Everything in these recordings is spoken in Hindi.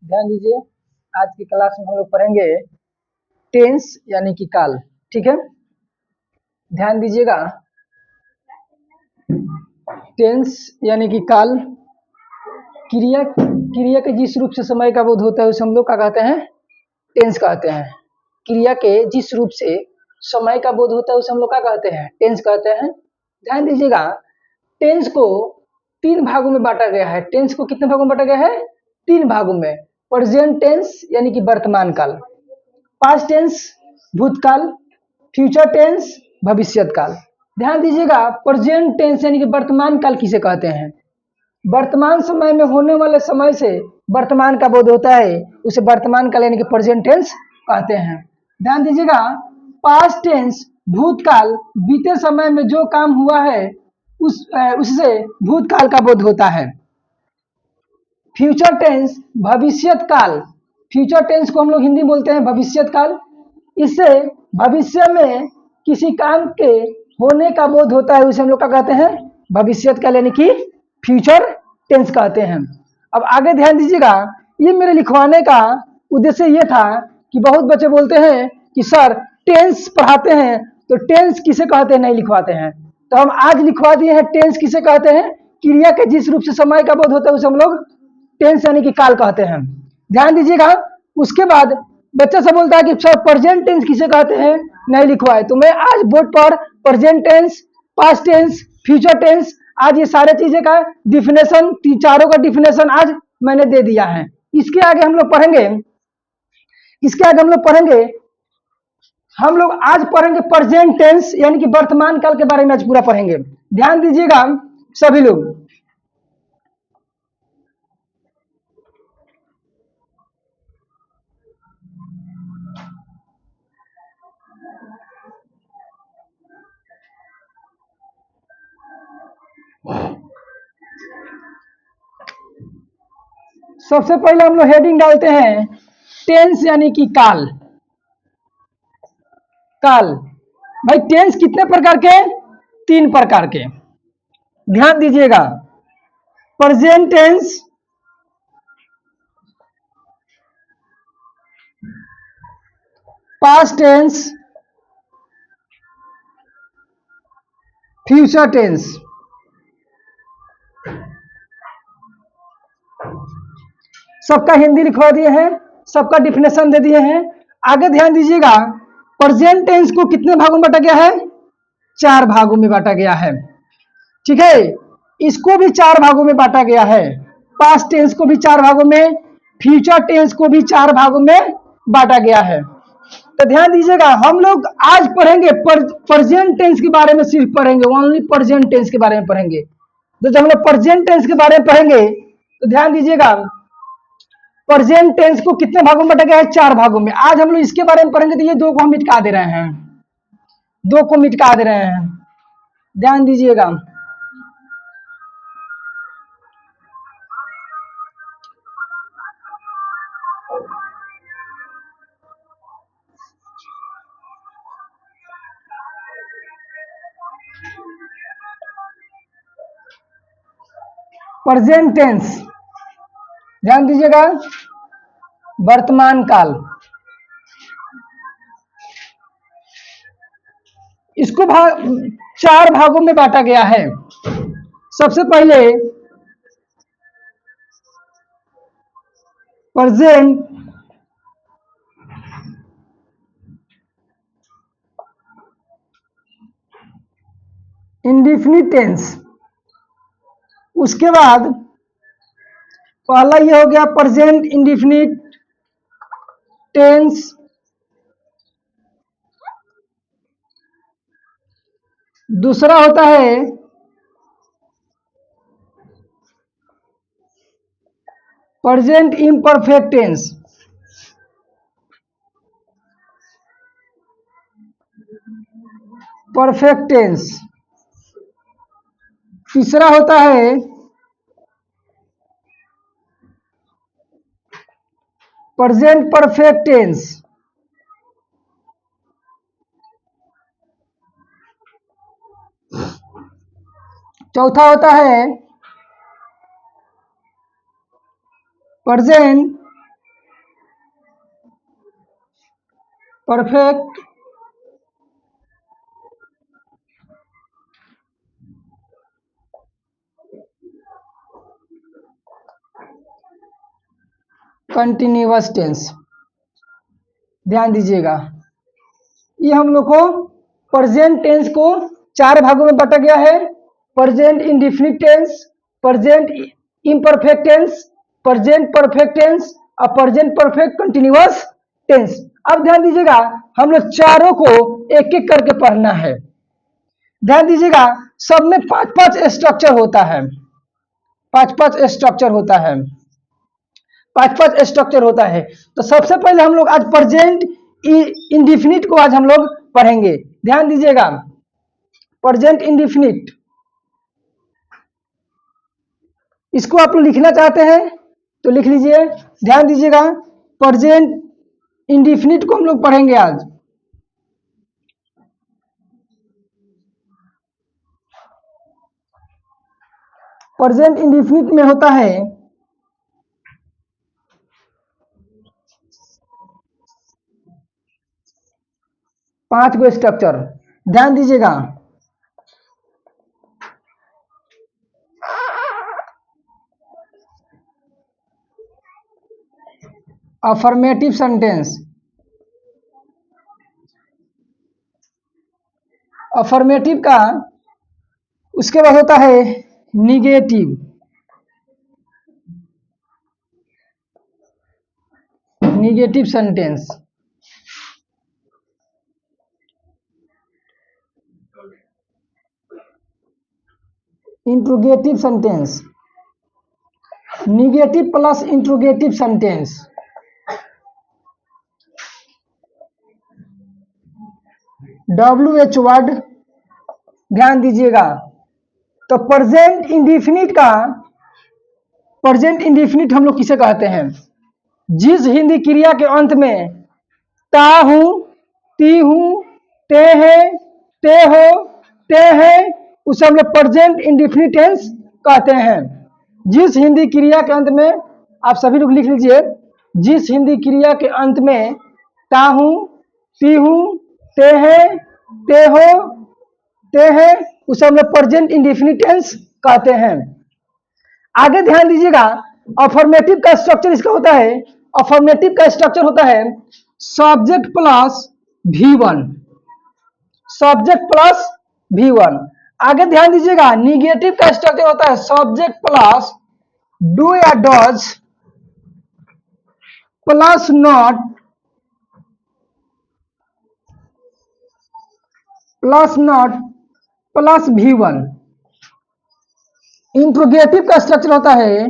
ध्यान दीजिए, आज की क्लास में हम लोग पढ़ेंगे टेंस यानी कि काल। ठीक है, ध्यान दीजिएगा। टेंस यानी कि काल क्रिया क्रिया के जिस रूप से समय का बोध होता है उसे हम लोग क्या कहते हैं? टेंस कहते हैं। क्रिया के जिस रूप से समय का बोध होता है उसे हम लोग क्या कहते हैं? टेंस कहते हैं। ध्यान दीजिएगा, टेंस को 3 भागों में बांटा गया है। टेंस को कितने भागों में बांटा गया है? 3 भागों में। प्रेजेंट टेंस यानी कि वर्तमान काल, पास्ट टेंस भूतकाल, फ्यूचर टेंस भविष्यत काल। ध्यान दीजिएगा, प्रेजेंट टेंस यानी कि वर्तमान काल किसे कहते हैं? वर्तमान समय में होने वाले समय से वर्तमान का बोध होता है, उसे वर्तमान काल यानी कि प्रेजेंट टेंस कहते हैं। ध्यान दीजिएगा, पास्ट टेंस भूतकाल, बीते समय में जो काम हुआ है उससे भूतकाल का बोध होता है। फ्यूचर टेंस भविष्यत काल, फ्यूचर टेंस को हम लोग हिंदी बोलते हैं भविष्यत काल। इससे भविष्य में किसी काम के होने का बोध होता है, उसे हम लोग क्या कहते हैं? भविष्यत काल यानी कि फ्यूचर टेंस कहते हैं। अब आगे ध्यान दीजिएगा, ये मेरे लिखवाने का उद्देश्य ये था कि बहुत बच्चे बोलते हैं कि सर टेंस पढ़ाते हैं तो टेंस किसे कहते हैं नहीं लिखवाते हैं, तो हम आज लिखवा दिए हैं टेंस किसे कहते हैं। क्रिया के जिस रूप से समय का बोध होता है उसे हम लोग टेंस यानी कि काल कहते हैं। ध्यान दीजिएगा, उसके बाद बच्चा सब बोलता है कि सर प्रेजेंट टेंस किसे कहते हैं नहीं लिखवाए, तो मैं आज बोर्ड पर present tense, past tense, future tense, आज ये सारे चीजें का डिफिनेशन, चारों का डिफिनेशन आज मैंने दे दिया है। इसके आगे हम लोग पढ़ेंगे, हम लोग आज पढ़ेंगे प्रेजेंट टेंस यानी कि वर्तमान काल के बारे में आज पूरा पढ़ेंगे। ध्यान दीजिएगा सभी लोग। सबसे पहले हम लोग हेडिंग डालते हैं टेंस यानी कि काल। काल भाई, टेंस कितने प्रकार के? 3 प्रकार के। ध्यान दीजिएगा, present tense, past tense, future tense. सबका हिंदी लिखवा दिए हैं, सबका डिफिनेशन दे दिए हैं। आगे ध्यान दीजिएगा, प्रेजेंट टेंस को कितने भागों में बांटा गया है? 4 भागों में बांटा गया है। ठीक है, इसको भी 4 भागों में बांटा गया है। पास्ट टेंस को भी 4 भागों में, फ्यूचर टेंस को भी 4 भागों में बांटा गया है। तो ध्यान दीजिएगा, हम लोग आज पढ़ेंगे प्रेजेंट टेंस के बारे में, सिर्फ पढ़ेंगे, ओनली प्रेजेंट टेंस के बारे में पढ़ेंगे। तो जब हम लोग प्रेजेंट टेंस के बारे में पढ़ेंगे तो ध्यान दीजिएगा, प्रेजेंट टेंस को कितने भागों में बांटा गया है? 4 भागों में। आज हम लोग इसके बारे में पढ़ेंगे, तो ये 2 को हम मिटा दे रहे हैं, 2 को मिटा दे रहे हैं। ध्यान दीजिएगा, प्रेजेंट टेंस, ध्यान दीजिएगा, वर्तमान काल, इसको 4 भागों में बांटा गया है। सबसे पहले प्रेजेंट इंडेफिनिट टेंस, उसके बाद पहला ये हो गया प्रेजेंट इंडेफिनिट टेंस, दूसरा होता है present imperfect tense, perfect tense, तीसरा होता है प्रेजेंट परफेक्ट टेंस, चौथा होता है प्रेजेंट परफेक्ट कंटिन्यूअस टेंस। ध्यान दीजिएगा, ये हम लोग को प्रेजेंट टेंस को 4 भागों में बांटा गया है। Present indefinite tense, present imperfect tense, present perfect tense और प्रेजेंट परफेक्ट कंटिन्यूअस टेंस। अब ध्यान दीजिएगा, हम लोग चारों को एक एक करके पढ़ना है। ध्यान दीजिएगा, सब में 5-5 स्ट्रक्चर होता है, 5-5 स्ट्रक्चर होता है, 5-5 स्ट्रक्चर होता है। तो सबसे पहले हम लोग आज प्रेजेंट इंडेफिनिट को आज हम लोग पढ़ेंगे। ध्यान दीजिएगा, प्रेजेंट इंडेफिनिट, इसको आप लोग लिखना चाहते हैं तो लिख लीजिए। ध्यान दीजिएगा, प्रेजेंट इंडेफिनिट को हम लोग पढ़ेंगे आज। प्रेजेंट इंडेफिनिट में होता है 5 गो स्ट्रक्चर। ध्यान दीजिएगा, अफर्मेटिव सेंटेंस, अफर्मेटिव का उसके बाद होता है negative, negative sentence, interrogative sentence, negative plus interrogative sentence, WH word. ध्यान दीजिएगा, तो प्रेजेंट इंडेफिनिट का, प्रेजेंट इंडेफिनिट हम लोग किसे कहते हैं? जिस हिंदी क्रिया के अंत में ता हूं, ती हूं, ते है, ते हो, ते है, उसे हम लोग प्रेजेंट इंडेफिनिट टेंस कहते हैं। जिस हिंदी क्रिया के अंत में, आप सभी लोग लिख लीजिए, जिस हिंदी क्रिया के अंत में ता हूं, ती हूं, ते है, ते हो, ते है, उसे हम लोग प्रेजेंट इंडेफिनिट टेंस कहते हैं। आगे ध्यान दीजिएगा, अफर्मेटिव का स्ट्रक्चर इसका होता है, अफर्मेटिव का स्ट्रक्चर होता है subject plus V1, subject plus V1। आगे ध्यान दीजिएगा, निगेटिव का स्ट्रक्चर होता है सब्जेक्ट प्लस डू या does plus not plus V1। Interrogative का स्ट्रक्चर होता है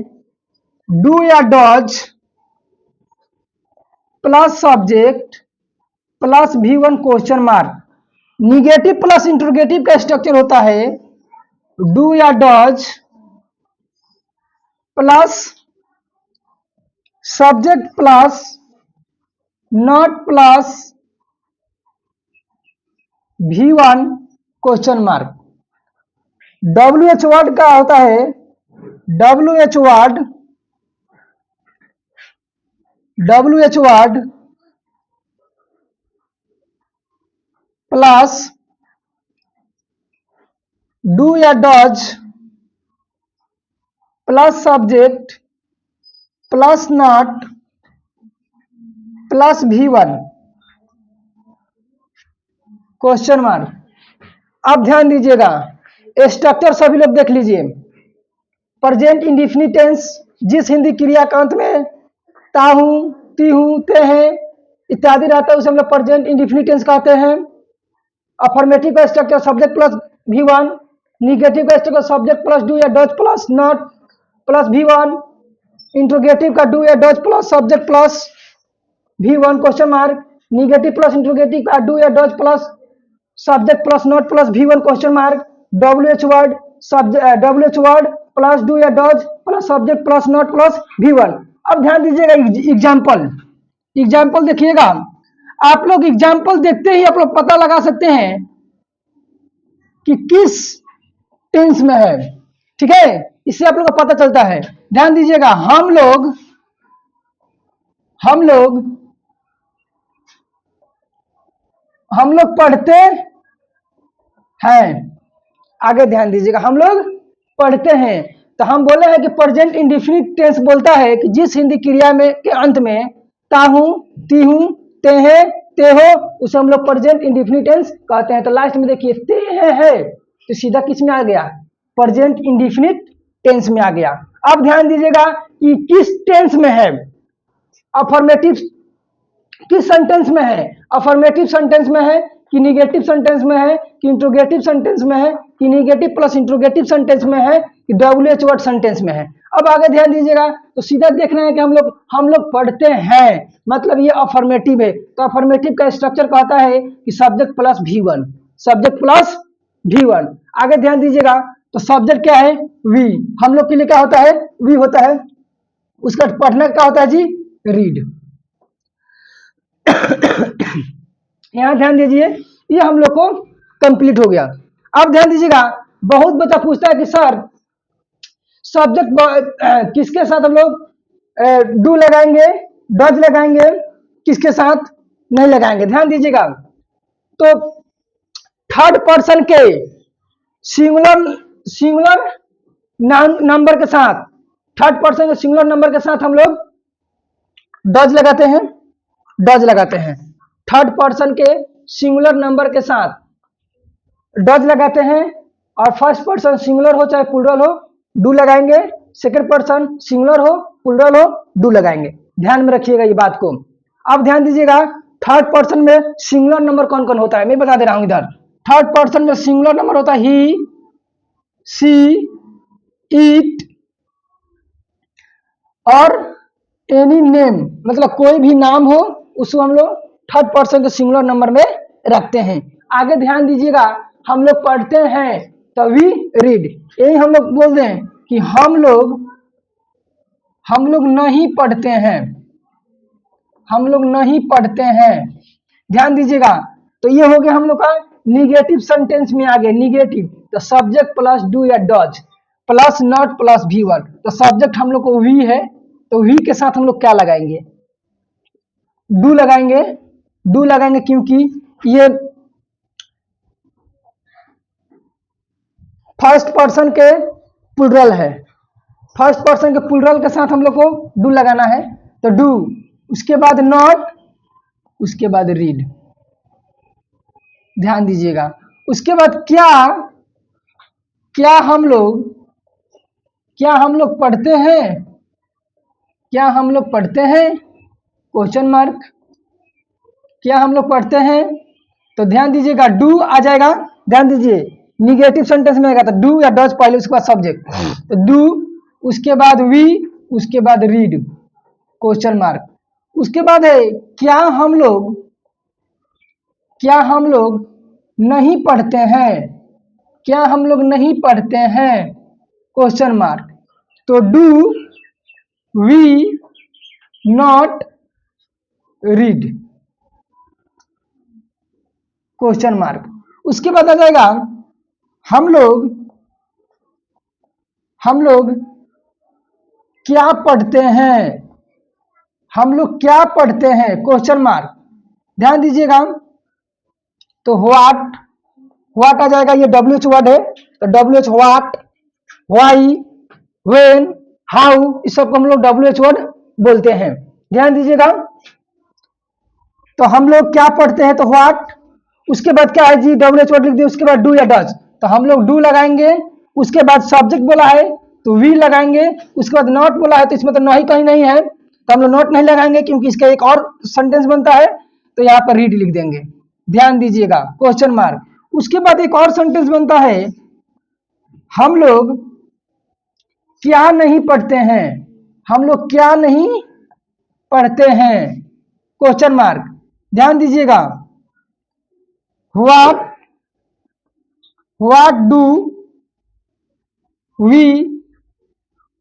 डू या does plus subject plus V1 question mark. Negative plus interrogative का स्ट्रक्चर होता है डू या does plus subject plus not plus V1 question mark. WH word का होता है WH वर्ड प्लस डू या does plus subject plus not plus V1 question mark. अब ध्यान दीजिएगा, स्ट्रक्चर सभी लोग देख लीजिए। प्रेजेंट इंडेफिनिट टेंस, जिस हिंदी क्रिया के अंत में ता हूं, ती हूं, ते है इत्यादि रहता है उसे हम लोग प्रेजेंट इंडेफिनिट टेंस कहते हैं। अफर्मेटिव का structure subject plus V1, negative का स्ट्रक्चर सब्जेक्ट प्लस डू या does plus not plus V1, interrogative का डू या does plus subject plus V1 question mark, negative plus interrogative का डू या does plus subject plus not plus V1 question mark. WH word plus do या does plus subject plus not plus V1। अब ध्यान दीजिएगा, एग्जाम्पल देखिएगा। आप लोग एग्जाम्पल देखते ही आप लोग पता लगा सकते हैं कि किस टेंस में है, ठीक है, इससे आप लोग को पता चलता है। ध्यान दीजिएगा, हम लोग हम लोग पढ़ते हैं, आगे ध्यान दीजिएगा, हम लोग पढ़ते हैं। तो हम बोले हैं कि प्रेजेंट इंडेफिनिट टेंस बोलता है कि जिस हिंदी क्रिया में के अंत में ता हूं, ती हूं, ते हैं, ते हो, उसे हम लोग प्रेजेंट इंडेफिनिट टेंस कहते हैं। तो लास्ट में देखिए ते है तो सीधा किस में आ गया, प्रेजेंट इंडेफिनिट टेंस में आ गया। अब ध्यान दीजिएगा कि किस टेंस में है, अफर्मेटिव किस सेंटेंस में है, अफर्मेटिव सेंटेंस में है कि निगेटिव सेंटेंस में है कि इंट्रोगेटिव सेंटेंस में है कि निगेटिव प्लस इंट्रोगेटिव सेंटेंस में है कि WH वर्ड सेंटेंस में है। अब आगे ध्यान दीजिएगा तो सीधा देख रहे हैं कि हम लोग पढ़ते हैं, मतलब ये अफर्मेटिव है। तो अफर्मेटिव का स्ट्रक्चर कहता है कि subject plus V1, subject plus V1। आगे ध्यान दीजिएगा तो सब्जेक्ट क्या है, वी, हम लोग के लिए क्या होता है, वी होता है। उसका पढ़ना क्या होता है जी, रीड। यहां ध्यान दीजिए, ये हम लोग को कंप्लीट हो गया। अब ध्यान दीजिएगा, बहुत बच्चा पूछता है कि सर सब्जेक्ट किसके साथ हम लोग डू लगाएंगे, डज लगाएंगे, किसके साथ नहीं लगाएंगे। ध्यान दीजिएगा, तो थर्ड पर्सन के सिंगुलर नंबर के साथ, थर्ड पर्सन के सिंगुलर नंबर के साथ हम लोग डज लगाते हैं, डज लगाते हैं। थर्ड पर्सन के सिंगुलर नंबर के साथ डज लगाते हैं, और फर्स्ट पर्सन सिंगुलर हो चाहे प्लूरल हो डू लगाएंगे, सेकंड पर्सन सिंगुलर हो प्लूरल हो डू लगाएंगे। ध्यान में रखिएगा ये बात को। अब ध्यान दीजिएगा, थर्ड पर्सन में सिंगुलर नंबर कौन कौन होता है, मैं बता दे रहा हूं इधर। थर्ड पर्सन में सिंगुलर नंबर होता है ही, सी, इट और एनी नेम, मतलब कोई भी नाम हो उसको हम लोग थर्ड पर्सन के सिंगुलर नंबर में रखते हैं। आगे ध्यान दीजिएगा, हम लोग पढ़ते हैं तो वी रीड, यही हम लोग बोलते हैं कि हम लोग नहीं पढ़ते हैं, हम लोग नहीं पढ़ते हैं। ध्यान दीजिएगा, तो ये हो गया हम लोग का निगेटिव सेंटेंस में आ गया, निगेटिव। तो सब्जेक्ट प्लस डू या does plus not plus V1। तो सब्जेक्ट हम लोग को वी है, तो वी के साथ हम लोग क्या लगाएंगे, डू लगाएंगे, डू लगाएंगे क्योंकि ये फर्स्ट पर्सन के प्लूरल है, फर्स्ट पर्सन के प्लूरल के साथ हम लोग को डू लगाना है। तो डू, उसके बाद नॉट, उसके बाद रीड। ध्यान दीजिएगा, उसके बाद क्या, क्या हम लोग पढ़ते हैं, क्या हम लोग पढ़ते हैं, क्वेश्चन मार्क, क्या हम लोग पढ़ते हैं। तो ध्यान दीजिएगा, डू आ जाएगा, ध्यान दीजिए निगेटिव सेंटेंस में आएगा तो डू या डज पहले, उसके बाद सब्जेक्ट, तो डू, उसके बाद वी, उसके बाद रीड, क्वेश्चन मार्क। उसके बाद है क्या हम लोग नहीं पढ़ते हैं, क्या हम लोग नहीं पढ़ते हैं, क्वेश्चन मार्क। तो do we not read, question mark. उसके बाद आ जाएगा हम लोग क्या पढ़ते हैं, हम लोग क्या पढ़ते हैं, क्वेश्चन मार्क। ध्यान दीजिएगा, तो व्हाट आ जाएगा, ये WH वर्ड है, तो WH what, why, when, how, इस सबको हम लोग WH वर्ड बोलते हैं। ध्यान दीजिएगा, तो हम लोग क्या पढ़ते हैं तो व्हाट, उसके बाद क्या है जी, WH वर्ड लिख दिया, उसके बाद डू या डज, तो हम लोग डू लगाएंगे। उसके बाद सब्जेक्ट बोला है तो वी लगाएंगे। उसके बाद नॉट बोला है तो इसमें तो नहीं, कहीं नहीं है, तो हम लोग नॉट नहीं लगाएंगे क्योंकि इसका एक और सेंटेंस बनता है, तो यहाँ पर रीड लिख देंगे। ध्यान दीजिएगा, क्वेश्चन मार्क। उसके बाद एक और सेंटेंस बनता है, हम लोग क्या नहीं पढ़ते हैं, हम लोग क्या नहीं पढ़ते हैं, क्वेश्चन मार्क। ध्यान दीजिएगा, what do we,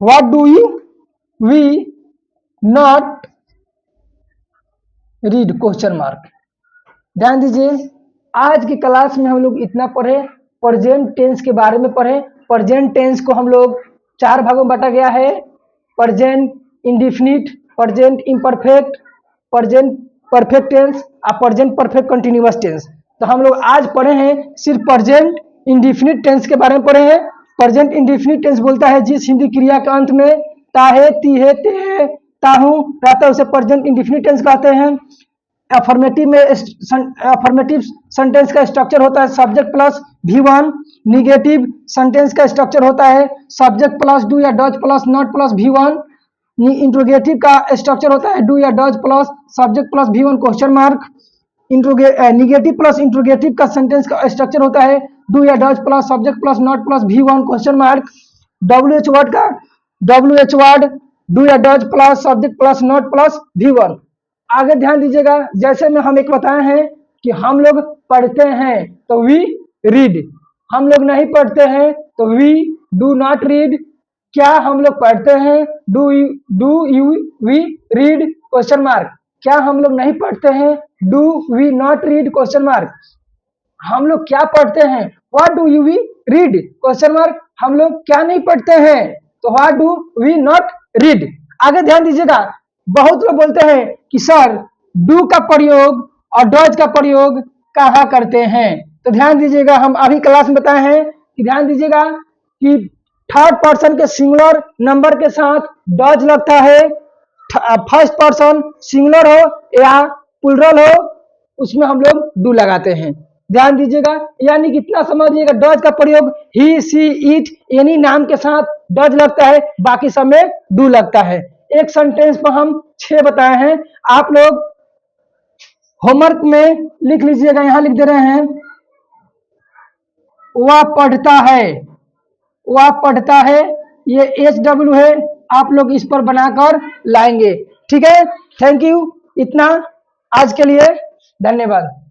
what do you we not read, question mark. ध्यान दीजिए, आज की क्लास में हम लोग इतना पढ़े, प्रेजेंट टेंस के बारे में पढ़े। प्रेजेंट टेंस को हम लोग 4 भागों में बांटा गया है, present indefinite, present imperfect, present perfect tense और प्रेजेंट परफेक्ट कंटिन्यूअस टेंस। तो हम लोग आज पढ़े हैं सिर्फ प्रेजेंट इंडेफिनिट टेंस के बारे में पढ़े हैं। प्रेजेंट इंडेफिनिट टेंस बोलता है जिस हिंदी क्रिया के अंत में ताहे, तीहे, तेहे, ताहू रहता है उसे प्रेजेंट इंडेफिनिट टेंस कहते हैं। अफर्मेटिव सेंटेंस का स्ट्रक्चर होता है subject plus V1। Negative sentence का स्ट्रक्चर होता है सब्जेक्ट प्लस डू या does plus not plus V1। Interrogative का स्ट्रक्चर होता है डू या does plus subject plus V1 question mark. Negative plus interrogative का सेंटेंस का स्ट्रक्चर होता है डू या does plus subject plus not plus V1 question mark. WH word do या does plus subject plus not plus V1। आगे ध्यान दीजिएगा, जैसे में हम एक बताए हैं कि हम लोग पढ़ते हैं तो वी रीड, हम लोग नहीं पढ़ते हैं तो वी डू नॉट रीड। क्या हम लोग पढ़ते हैं? Do you we read question mark. क्या हम लोग नहीं पढ़ते हैं? Do we not read question mark. हम लोग क्या पढ़ते हैं? What do you we read question mark. हम लोग क्या नहीं पढ़ते हैं? तो what do we not read. आगे ध्यान दीजिएगा, बहुत लोग बोलते हैं कि सर डू का प्रयोग और डज का प्रयोग कहाँ करते हैं। तो ध्यान दीजिएगा, हम अभी क्लास में बताए हैं कि ध्यान दीजिएगा कि थर्ड पर्सन के सिंगुलर नंबर के साथ डज लगता है। फर्स्ट पर्सन सिंगुलर हो या प्लुरल हो उसमें हम लोग डू लगाते हैं। ध्यान दीजिएगा, यानी कितना समझिएगा, डज का प्रयोग ही, सी, इट एनी नाम के साथ डज लगता है, बाकी सब में डू लगता है। एक सेंटेंस पर हम 6 बताए हैं, आप लोग होमवर्क में लिख लीजिएगा। यहां लिख दे रहे हैं वह पढ़ता है, वह पढ़ता है, ये HW है, आप लोग इस पर बनाकर लाएंगे। ठीक है, थैंक यू। इतना आज के लिए, धन्यवाद।